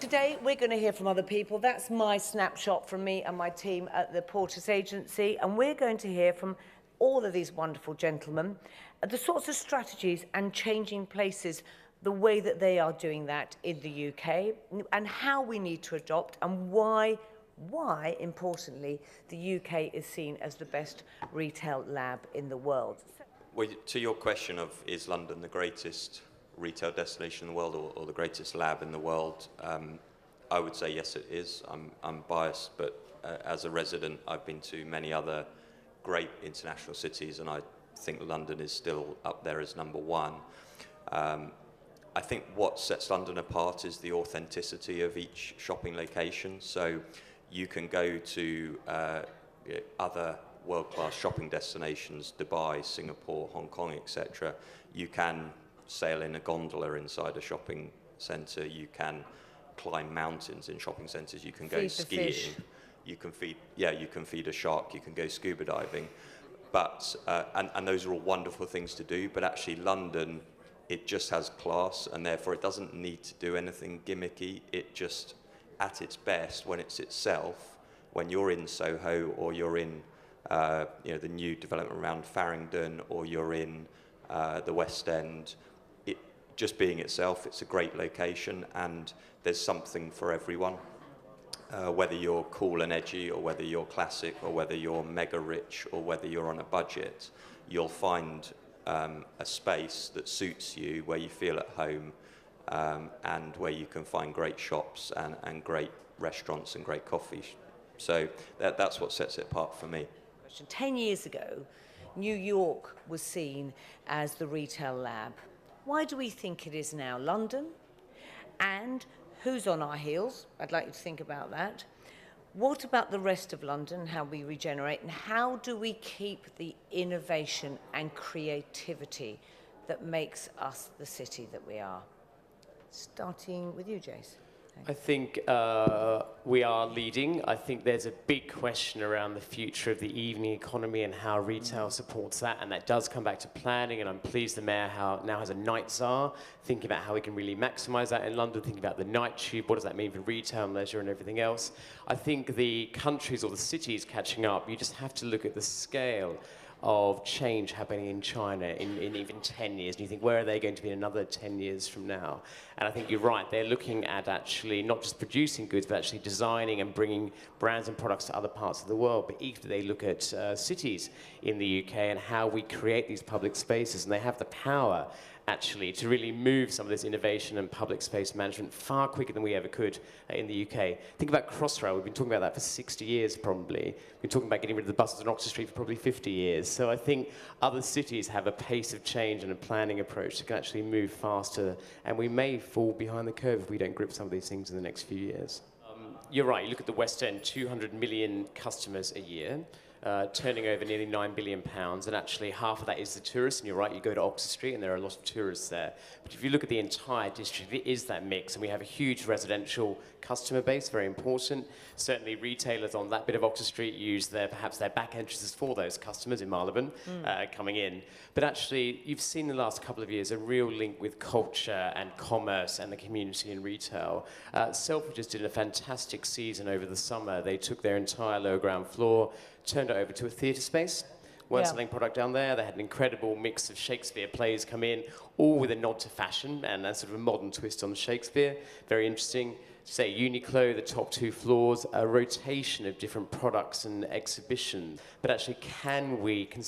today we're going to hear from other people. That's my snapshot from me and my team at the Portas agency, and we're going to hear from all of these wonderful gentlemen, the sorts of strategies and changing places, the way that they are doing that in the UK, and how we need to adopt, and why, importantly, the UK is seen as the best retail lab in the world. Well, to your question of is London the greatest retail destination in the world or the greatest lab in the world, I would say yes, it is. I'm biased, but as a resident, I've been to many other great international cities, and I think London is still up there as number one. I think what sets London apart is the authenticity of each shopping location. So you can go to other world-class shopping destinations, Dubai, Singapore, Hong Kong, etc. You can sail in a gondola inside a shopping centre, you can climb mountains in shopping centres, you can go skiing, you can feed a shark, you can go scuba diving. But and those are all wonderful things to do, but actually London, it just has class, and therefore it doesn't need to do anything gimmicky. It just, at its best, when it's itself, when you're in Soho or you're in the new development around Farringdon, or you're in the West End, just being itself, it's a great location, and there's something for everyone. Whether you're cool and edgy, or whether you're classic, or whether you're mega rich, or whether you're on a budget, you'll find a space that suits you, where you feel at home, and where you can find great shops and great restaurants and great coffee. So that's what sets it apart for me. 10 years ago, New York was seen as the retail lab. Why do we think it is now London? And who's on our heels? I'd like you to think about that. What about the rest of London, how we regenerate, and how do we keep the innovation and creativity that makes us the city that we are? Starting with you, Jace. I think we are leading. I think there's a big question around the future of the evening economy and how retail supports that, and that does come back to planning, and I'm pleased the Mayor now has a night czar, thinking about how we can really maximise that in London, thinking about the night tube, what does that mean for retail and leisure and everything else. I think the countries or the cities catching up, you just have to look at the scale of change happening in China in even 10 years. And you think, where are they going to be in another 10 years from now? And I think you're right, they're looking at actually not just producing goods, but actually designing and bringing brands and products to other parts of the world. But equally, they look at cities in the UK and how we create these public spaces. And they have the power actually to really move some of this innovation and public space management far quicker than we ever could in the UK. Think about Crossrail. We've been talking about that for 60 years probably. We've been talking about getting rid of the buses on Oxford Street for probably 50 years. So I think other cities have a pace of change and a planning approach that can actually move faster, and we may fall behind the curve if we don't grip some of these things in the next few years. You're right, you look at the West End, 200 million customers a year. Turning over nearly £9 billion, and actually half of that is the tourists, and you're right, you go to Oxford Street and there are a lot of tourists there. But if you look at the entire district, it is that mix, and we have a huge residential customer base, very important. Certainly retailers on that bit of Oxford Street use perhaps their back entrances for those customers in Marylebone coming in. But actually, you've seen in the last couple of years a real link with culture and commerce and the community in retail. Selfridges did a fantastic season over the summer. They took their entire lower ground floor, turned it over to a theatre space, weren't selling product down there. They had an incredible mix of Shakespeare plays come in, all with a nod to fashion and a sort of a modern twist on Shakespeare. Very interesting. Say Uniqlo, the top 2 floors, a rotation of different products and exhibitions. But actually, can we consolidate